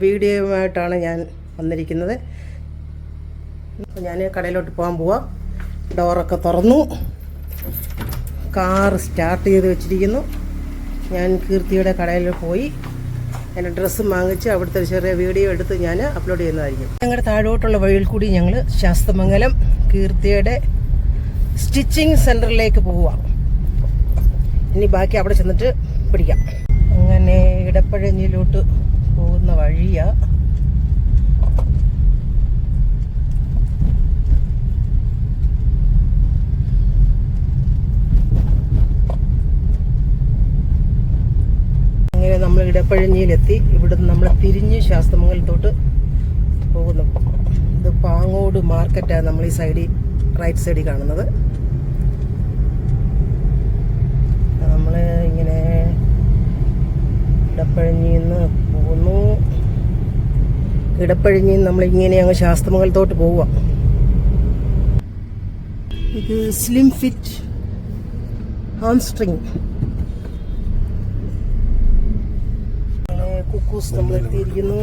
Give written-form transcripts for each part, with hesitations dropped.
വീഡിയോയുമായിട്ടാണ് ഞാൻ വന്നിരിക്കുന്നത്. ഞാൻ കടയിലോട്ട് പോകാൻ പോവാം. ഡോറൊക്കെ തുറന്നു, കാർ സ്റ്റാർട്ട് ചെയ്ത് വെച്ചിരിക്കുന്നു. ഞാൻ കീർത്തിയുടെ കടയിൽ പോയി എൻ്റെ ഡ്രസ്സും വാങ്ങിച്ച് അവിടുത്തെ ചെറിയ വീഡിയോ എടുത്ത് ഞാൻ അപ്ലോഡ് ചെയ്യുന്നതായിരിക്കും. ഞങ്ങളുടെ താഴോട്ടുള്ള വഴിയിൽ കൂടി ഞങ്ങൾ ശാസ്തമംഗലം കീർത്തിയുടെ സ്റ്റിച്ചിങ് സെൻറ്ററിലേക്ക് പോവാം. ഇനി ബാക്കി അവിടെ ചെന്നിട്ട് പിടിക്കാം. അങ്ങനെ ഇടപ്പഴഞ്ഞിലോട്ട് പോകുന്ന വഴിയാ. അങ്ങനെ നമ്മൾ ഇടപ്പഴഞ്ഞിയിലെത്തി. ഇവിടുന്ന് നമ്മൾ തിരിഞ്ഞ് ശാസ്തമംഗലത്തോട്ട് പോകുന്നു. ഇത് പാങ്ങോട് മാർക്കറ്റാണ് നമ്മൾ ഈ സൈഡിൽ റൈറ്റ് സൈഡിൽ കാണുന്നത്. നമ്മൾ ഇങ്ങനെ ഇടപ്പഴഞ്ഞിയിൽ നിന്ന് പോകുന്നു. ഇടപ്പഴഞ്ഞിയിൽ നിന്ന് നമ്മളിങ്ങനെ അങ്ങ് ശാസ്തമംഗലത്തോട്ട് പോവുക. ഇത് സ്ലിം ഫിറ്റ് ഹാംസ്ട്രിങ് കുക്കൂസ് നമ്മൾ എത്തിയിരിക്കുന്നു.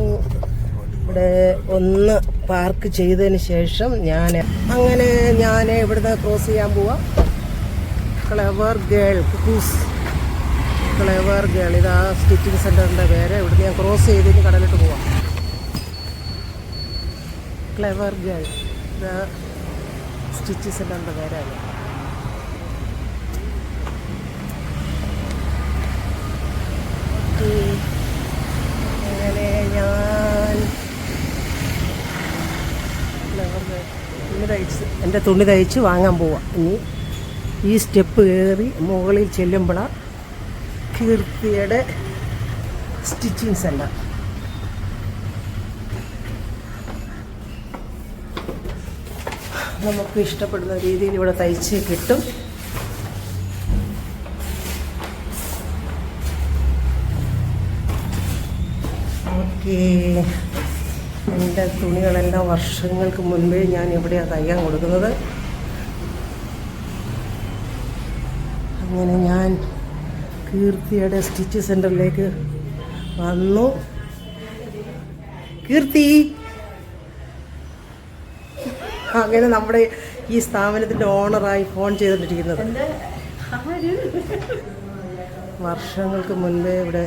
ഇവിടെ ഒന്ന് പാർക്ക് ചെയ്തതിന് ശേഷം ഞാൻ ഇവിടുന്ന് ക്രോസ് ചെയ്യാൻ പോവാം. Clever girl cuckoo's, clever girl, ഇതാ സ്റ്റിച്ചിങ് സെൻറ്ററിൻ്റെ പേര്. ഇവിടുന്ന് ഞാൻ ക്രോസ് ചെയ്തിട്ട് കടലിട്ട് പോവാം. ക്ലെവർ ഗേൾ, ഇതാ സ്റ്റിച്ചിങ് സെൻറ്ററിൻ്റെ പേരാണ്. അങ്ങനെ ഞാൻ എൻ്റെ തുണി തയ്ച്ച് വാങ്ങാൻ പോവാം. ഇനി ഈ സ്റ്റെപ്പ് കയറി മുകളിൽ ചെല്ലുമ്പോഴാണ് കീർത്തിയുടെ സ്റ്റിച്ചിങ് സെൻ്റർ. നമുക്ക് ഇഷ്ടപ്പെടുന്ന രീതിയിൽ ഇവിടെ തയ്ച്ച് കിട്ടും. ഓക്കേ, എൻ്റെ തുണികളെല്ലാം വർഷങ്ങൾക്ക് മുൻപേ ഞാൻ ഇവിടെയാണ് തയ്ക്കാൻ കൊടുക്കുന്നത്. അങ്ങനെ ഞാൻ കീർത്തിയുടെ സ്റ്റിച്ച് സെൻറ്ററിലേക്ക് വന്നു. കീർത്തി, അങ്ങനെ നമ്മുടെ ഈ സ്ഥാപനത്തിൻ്റെ ഓണറായി ഫോൺ ചെയ്തിട്ടിരിക്കുന്നത്. വർഷങ്ങൾക്ക് മുൻപേ ഇവിടെ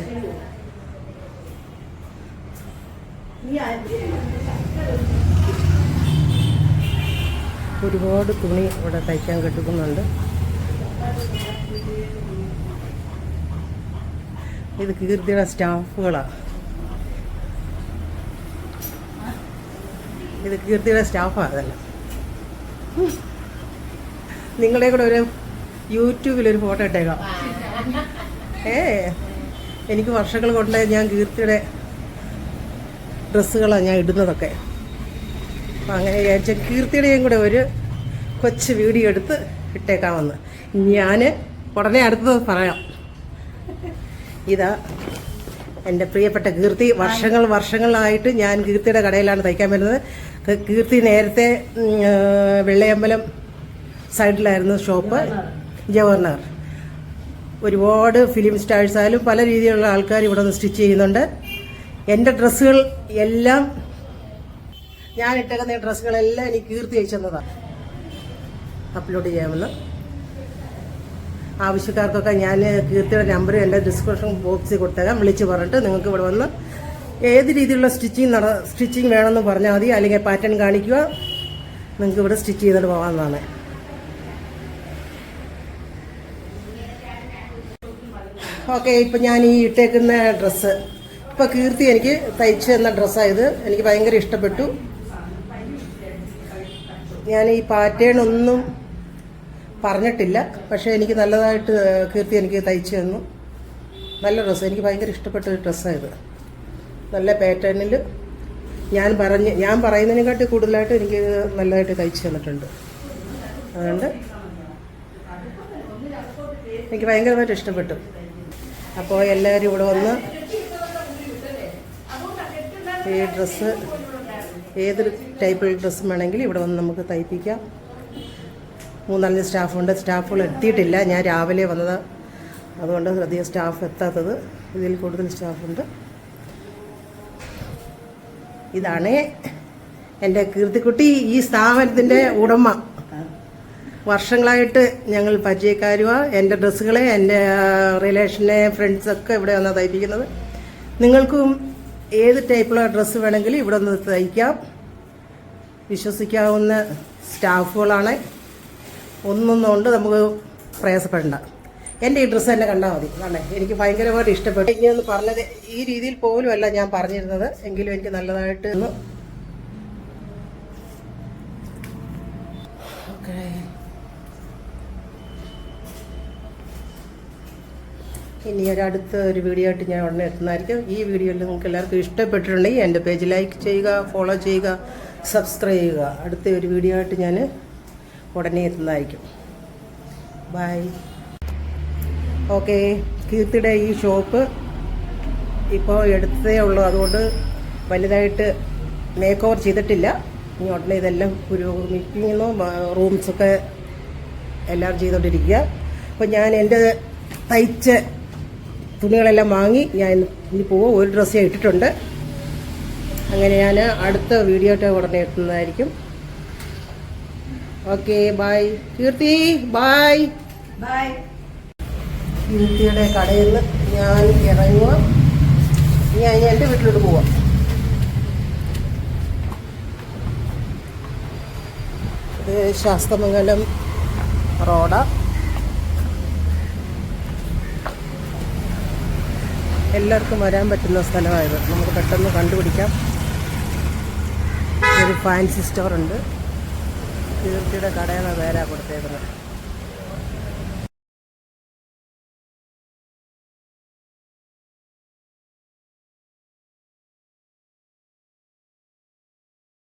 ഒരുപാട് തുണി ഇവിടെ തയ്ക്കാൻ കിട്ടുന്നുണ്ട്. ഇത് കീർത്തിയുടെ സ്റ്റാഫുകളാണ്. ഇത് കീർത്തിയുടെ സ്റ്റാഫാണ്. അതല്ല, നിങ്ങളുടെ കൂടെ ഒരു യൂട്യൂബിലൊരു ഫോട്ടോ ഇട്ടേക്കാം. എനിക്ക് വർഷങ്ങൾ കൊണ്ട് ഞാൻ കീർത്തിയുടെ ഡ്രസ്സുകളാണ് ഞാൻ ഇടുന്നതൊക്കെ. അപ്പം അങ്ങനെ വിചാരിച്ച കീർത്തിയുടെയും കൂടെ ഒരു കൊച്ചു വീഡിയോ എടുത്ത് ഇട്ടേക്കാമെന്ന്. ഞാൻ ഉടനെ അടുത്തത് പറയാം. ഇതാ എൻ്റെ പ്രിയപ്പെട്ട കീർത്തി. വർഷങ്ങളായിട്ട് ഞാൻ കീർത്തിയുടെ കടയിലാണ് തയ്ക്കാൻ വരുന്നത്. കീർത്തി നേരത്തെ വെള്ളയമ്പലം സൈഡിലായിരുന്നു ഷോപ്പ്, ജവഹർനഗർ. ഒരുപാട് ഫിലിം സ്റ്റാഴ്സായാലും പല രീതിയിലുള്ള ആൾക്കാർ ഇവിടെ നിന്ന് സ്റ്റിച്ച് ചെയ്യുന്നുണ്ട്. എൻ്റെ ഡ്രസ്സുകൾ എല്ലാം, ഞാൻ ഇട്ടേക്കുന്ന ഡ്രസ്സുകളെല്ലാം എനിക്ക് കീർത്തി അയച്ചു തന്നതാണ്. അപ്ലോഡ് ചെയ്യാമെന്ന് ആവശ്യക്കാർക്കൊക്കെ ഞാൻ കീർത്തിയുടെ നമ്പർ എൻ്റെ ഡിസ്ക്രിപ്ഷൻ ബോക്സിൽ കൊടുത്തേക്കാം. വിളിച്ച് പറഞ്ഞിട്ട് നിങ്ങൾക്ക് ഇവിടെ വന്ന് ഏത് രീതിയിലുള്ള സ്റ്റിച്ചിങ് വേണമെന്ന് പറഞ്ഞാൽ മതി. അല്ലെങ്കിൽ പാറ്റേൺ കാണിക്കുക, നിങ്ങൾക്ക് ഇവിടെ സ്റ്റിച്ച് ചെയ്തിട്ട് പോകാമെന്നാണ്. ഓക്കെ, ഇപ്പം ഞാൻ ഈ ഇട്ടേക്കുന്ന ഡ്രസ്സ് ഇപ്പോൾ കീർത്തി എനിക്ക് തയ്ച്ചു തന്ന ഡ്രസ്സായത്. എനിക്ക് ഭയങ്കര ഇഷ്ടപ്പെട്ടു. ഞാൻ ഈ പാറ്റേൺ ഒന്നും പറഞ്ഞിട്ടില്ല, പക്ഷേ എനിക്ക് നല്ലതായിട്ട് കീർത്തി എനിക്ക് തയ്ച്ചു തന്നു. നല്ല ഡ്രസ്സ്, എനിക്ക് ഭയങ്കര ഇഷ്ടപ്പെട്ട ഒരു ഡ്രസ്സായത്. നല്ല പാറ്റേണിൽ ഞാൻ പറയുന്നതിനെക്കാട്ടി കൂടുതലായിട്ട് എനിക്ക് നല്ലതായിട്ട് തയ്ച്ചു തന്നിട്ടുണ്ട്. അതുകൊണ്ട് എനിക്ക് ഭയങ്കരമായിട്ട് ഇഷ്ടപ്പെട്ടു. അപ്പോൾ എല്ലാവരും ഇവിടെ വന്ന് ഈ ഡ്രസ്സ്, ഏതൊരു ടൈപ്പിൽ ഡ്രസ്സും വേണമെങ്കിൽ ഇവിടെ വന്ന് നമുക്ക് തയ്പ്പിക്കാം. 3-4 സ്റ്റാഫുണ്ട്. സ്റ്റാഫുകൾ എത്തിയിട്ടില്ല, ഞാൻ രാവിലെ വന്നത്, അതുകൊണ്ട് അധികം സ്റ്റാഫ് എത്താത്തത്. ഇതിൽ കൂടുതൽ സ്റ്റാഫുണ്ട്. ഇതാണ് എൻ്റെ കീർത്തിക്കുട്ടി, ഈ സ്ഥാപനത്തിൻ്റെ ഉടമ. വർഷങ്ങളായിട്ട് ഞങ്ങൾ പരിചയക്കാരുമാണ്. എൻ്റെ ഡ്രസ്സുകളെ എൻ്റെ റിലേഷനെ ഫ്രണ്ട്സൊക്കെ ഇവിടെ വന്നാണ് തയ്പ്പിക്കുന്നത്. നിങ്ങൾക്കും ഏത് ടൈപ്പുള്ള ഡ്രസ്സ് വേണമെങ്കിലും ഇവിടെ നിന്ന് തയ്ക്കാം. വിശ്വസിക്കാവുന്ന സ്റ്റാഫുകളാണ്. ഒന്നൊന്നും കൊണ്ട് നമുക്ക് പ്രയാസപ്പെടണ്ട. എൻ്റെ ഈ ഡ്രസ്സ് തന്നെ കണ്ടാൽ മതി. അല്ലേ, എനിക്ക് ഭയങ്കരമായിട്ട് ഇഷ്ടപ്പെട്ടു. ഇനിയൊന്ന് പറഞ്ഞത് ഈ രീതിയിൽ പോലും അല്ല ഞാൻ പറഞ്ഞിരുന്നത്, എങ്കിലും എനിക്ക് നല്ലതായിട്ട് ഒന്ന് ഓക്കെ. ഇനി അടുത്ത ഒരു വീഡിയോ ആയിട്ട് ഞാൻ ഉടനെ എത്തുന്നതായിരിക്കും. ഈ വീഡിയോയിൽ നിങ്ങൾക്ക് എല്ലാവർക്കും ഇഷ്ടപ്പെട്ടിട്ടുണ്ടെങ്കിൽ എൻ്റെ പേജ് ലൈക്ക് ചെയ്യുക, ഫോളോ ചെയ്യുക, സബ്സ്ക്രൈബ് ചെയ്യുക. അടുത്ത ഒരു വീഡിയോ ആയിട്ട് ഞാൻ ഉടനെ എത്തുന്നതായിരിക്കും. ബൈ. ഓക്കെ, കീർത്തിയുടെ ഈ ഷോപ്പ് ഇപ്പോൾ എടുത്തതേ ഉള്ളൂ, അതുകൊണ്ട് വലുതായിട്ട് മേക്ക് ഓവർ ചെയ്തിട്ടില്ല. ഇനി ഉടനെ ഇതെല്ലാം പുരോഗമിക്കുന്നു. റൂംസൊക്കെ എല്ലാം ചെയ്തുകൊണ്ടിരിക്കുക. അപ്പോൾ ഞാൻ എൻ്റെ തയ്ച്ച തുണികളെല്ലാം വാങ്ങി ഞാൻ ഇനി പോവും. ഒരു ഡ്രസ്സ് ഇട്ടിട്ടുണ്ട്. അങ്ങനെ ഞാൻ അടുത്ത വീഡിയോ ആയിട്ട് ഉടനെ എത്തുന്നതായിരിക്കും. Okay, bye. Keerthi, bye. Bye. കീർത്തിയുടെ കടയിൽ നിന്ന് ഞാൻ ഇറങ്ങുക. ഞാൻ എൻ്റെ വീട്ടിലോട്ട് പോവാം. ഇത് ശാസ്തമംഗലം റോഡാ. എല്ലാവർക്കും വരാൻ പറ്റുന്ന സ്ഥലമായത്. നമുക്ക് പെട്ടെന്ന് കണ്ടുപിടിക്കാം. ഒരു ഫാൻസി സ്റ്റോറുണ്ട്. കീർത്തിയുടെ കടയുടെ പേരാണ് കൊടുത്തേക്കുന്നത്.